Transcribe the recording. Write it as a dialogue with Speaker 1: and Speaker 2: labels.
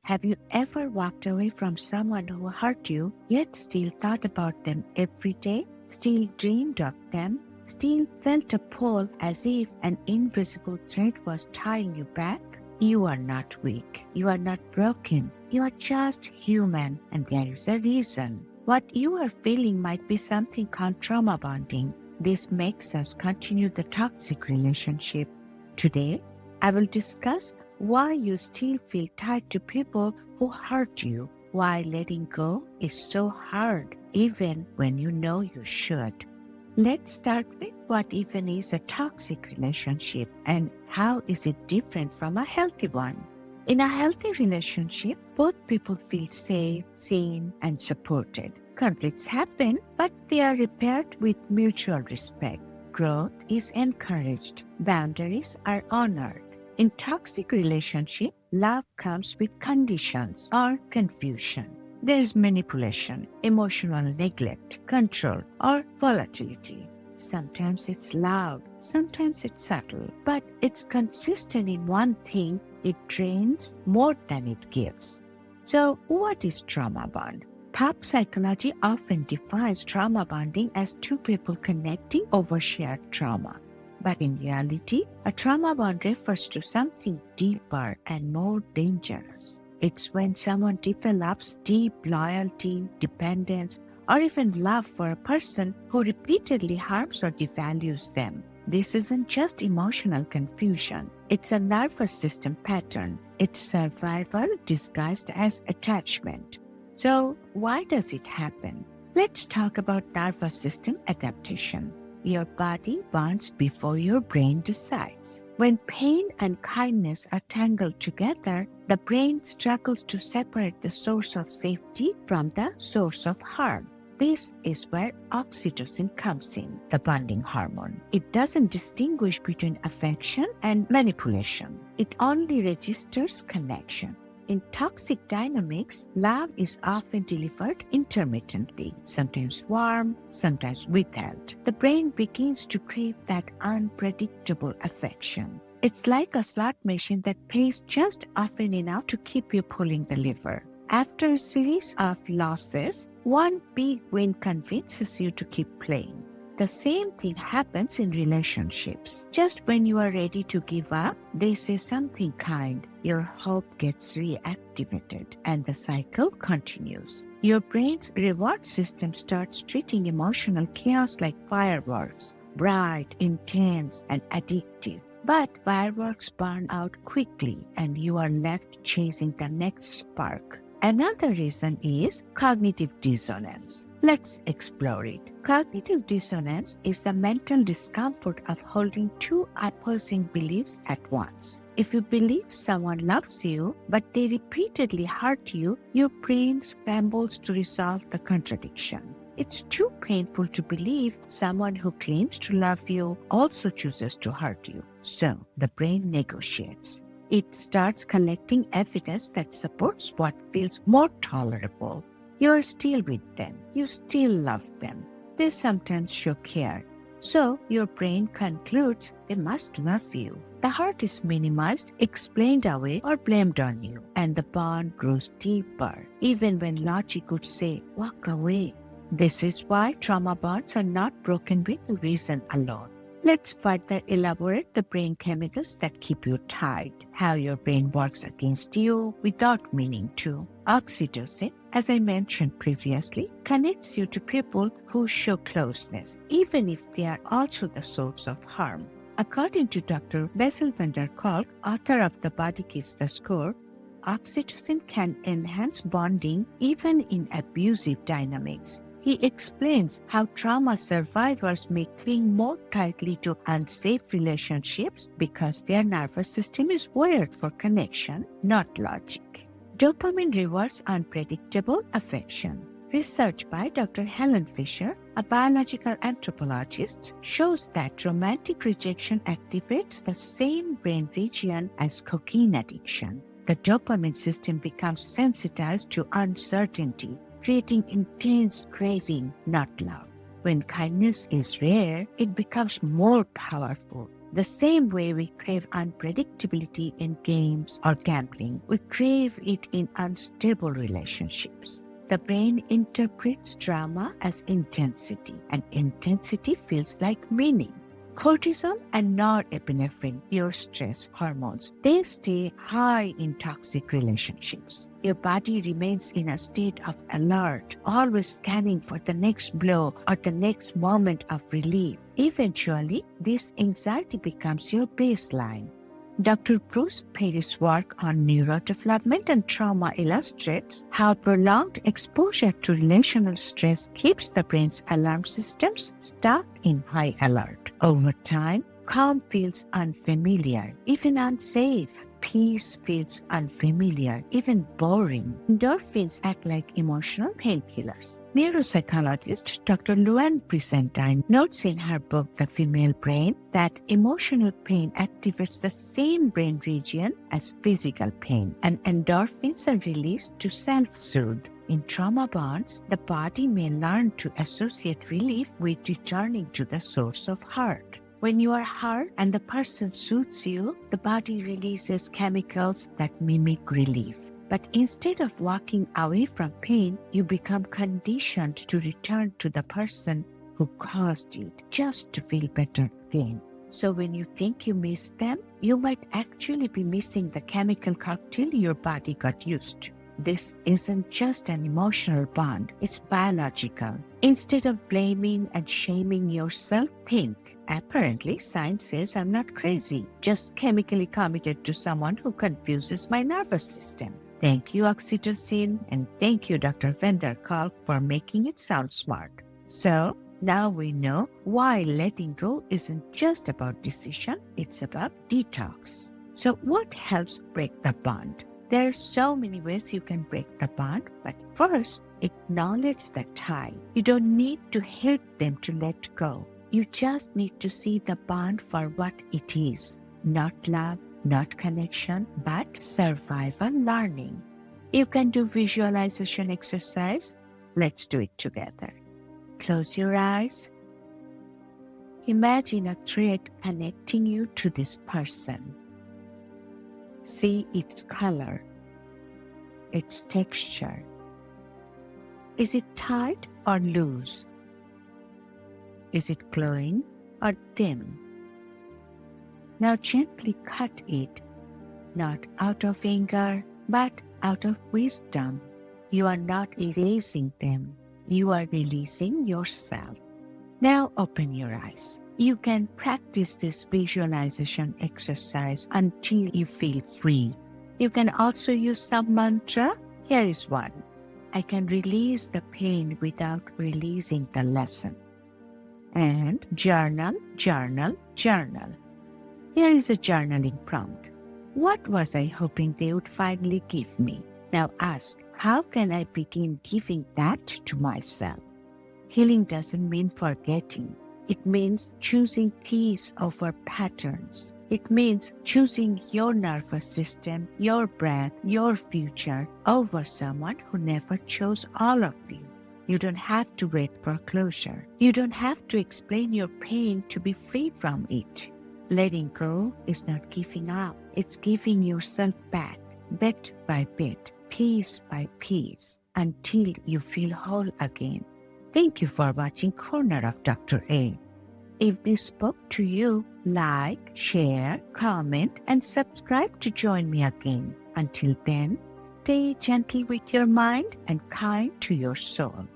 Speaker 1: Have you ever walked away from someone who hurt you, yet still thought about them every day, still dreamed of them, still felt a pull as if an invisible thread was tying you back? You are not weak. You are not broken. You are just human, and there is a reason. What you are feeling might be something called trauma bonding. This makes us continue the toxic relationship. Today, I will discuss why you still feel tied to people who hurt you, why letting go is so hard even when you know you should. Let's start with what even is a toxic relationship and how is it different from a healthy one. In a healthy relationship, both people feel safe, seen, and supported. Conflicts happen, but they are repaired with mutual respect. Growth is encouraged. Boundaries are honored. In toxic relationship, love comes with conditions or confusion. There is manipulation, emotional neglect, control, or volatility. Sometimes it's loud, sometimes it's subtle, but it's consistent in one thing: it drains more than it gives. So, what is trauma bond? Pop psychology often defines trauma bonding as two people connecting over shared trauma. But in reality, a trauma bond refers to something deeper and more dangerous. It's when someone develops deep loyalty, dependence, or even love for a person who repeatedly harms or devalues them. This isn't just emotional confusion. It's a nervous system pattern. It's survival disguised as attachment. So, why does it happen? Let's talk about nervous system adaptation. Your body bonds before your brain decides. When pain and kindness are tangled together, the brain struggles to separate the source of safety from the source of harm. This is where oxytocin comes in, the bonding hormone. It doesn't distinguish between affection and manipulation. It only registers connection. In toxic dynamics, love is often delivered intermittently, sometimes warm, sometimes withheld. The brain begins to crave that unpredictable affection. It's like a slot machine that plays just often enough to keep you pulling the lever. After a series of losses, one big win convinces you to keep playing. The same thing happens in relationships. Just when you are ready to give up, they say something kind. Your hope gets reactivated and the cycle continues. Your brain's reward system starts treating emotional chaos like fireworks, bright, intense, and addictive. But fireworks burn out quickly and you are left chasing the next spark. Another reason is cognitive dissonance. Let's explore it. Cognitive dissonance is the mental discomfort of holding two opposing beliefs at once. If you believe someone loves you, but they repeatedly hurt you, your brain scrambles to resolve the contradiction. It's too painful to believe someone who claims to love you also chooses to hurt you. So the brain negotiates. It starts collecting evidence that supports what feels more tolerable. You're still with them. You still love them. They sometimes show care. So your brain concludes they must love you. The hurt is minimized, explained away, or blamed on you, and the bond grows deeper, even when logic would say, walk away. This is why trauma bonds are not broken with reason alone. Let's further elaborate the brain chemicals that keep you tied, how your brain works against you without meaning to. Oxytocin, as I mentioned previously, connects you to people who show closeness, even if they are also the source of harm. According to Dr. Bessel van der Kolk, author of The Body Gives the Score, oxytocin can enhance bonding even in abusive dynamics. He explains how trauma survivors may cling more tightly to unsafe relationships because their nervous system is wired for connection, not logic. Dopamine rewards unpredictable affection. Research by Dr. Helen Fisher, a biological anthropologist, shows that romantic rejection activates the same brain region as cocaine addiction. The dopamine system becomes sensitized to uncertainty, creating intense craving, not love. When kindness is rare, it becomes more powerful. The same way we crave unpredictability in games or gambling, we crave it in unstable relationships. The brain interprets drama as intensity, and intensity feels like meaning. Cortisol and norepinephrine, your stress hormones, they stay high in toxic relationships. Your body remains in a state of alert, always scanning for the next blow or the next moment of relief. Eventually, this anxiety becomes your baseline. Dr. Bruce Perry's work on neurodevelopment and trauma illustrates how prolonged exposure to relational stress keeps the brain's alarm systems stuck in high alert. Over time, calm feels unfamiliar, even unsafe. Peace feels unfamiliar, even boring. Endorphins act like emotional painkillers. Neuropsychologist Dr. Luann Brisentine notes in her book, The Female Brain, that emotional pain activates the same brain region as physical pain, and endorphins are released to self-soothe. In trauma bonds, the body may learn to associate relief with returning to the source of hurt. When you are hurt and the person soothes you, the body releases chemicals that mimic relief. But instead of walking away from pain, you become conditioned to return to the person who caused it just to feel better again. So when you think you miss them, you might actually be missing the chemical cocktail your body got used to. This isn't just an emotional bond, it's biological. Instead of blaming and shaming yourself, think, apparently science says I'm not crazy, just chemically committed to someone who confuses my nervous system. Thank you, oxytocin, and thank you, Dr. Vanderkalk, for making it sound smart. So, now we know why letting go isn't just about decision, it's about detox. So what helps break the bond? There are so many ways you can break the bond, but first, acknowledge the tie. You don't need to hate them to let go. You just need to see the bond for what it is. Not love, not connection, but survival learning. You can do visualization exercise. Let's do it together. Close your eyes. Imagine a thread connecting you to this person. See its color, its texture. Is it tight or loose? Is it glowing or dim? Now gently cut it, not out of anger, but out of wisdom. You are not erasing them. You are releasing yourself. Now open your eyes. You can practice this visualization exercise until you feel free. You can also use some mantra. Here is one. I can release the pain without releasing the lesson. And journal, journal, journal. Here is a journaling prompt. What was I hoping they would finally give me? Now ask, how can I begin giving that to myself? Healing doesn't mean forgetting. It means choosing peace over patterns. It means choosing your nervous system, your breath, your future over someone who never chose all of you. You don't have to wait for closure. You don't have to explain your pain to be free from it. Letting go is not giving up. It's giving yourself back, bit by bit, piece by piece, until you feel whole again. Thank you for watching Corner of Dr.A. If this spoke to you, like, share, comment, and subscribe to join me again. Until then, stay gentle with your mind and kind to your soul.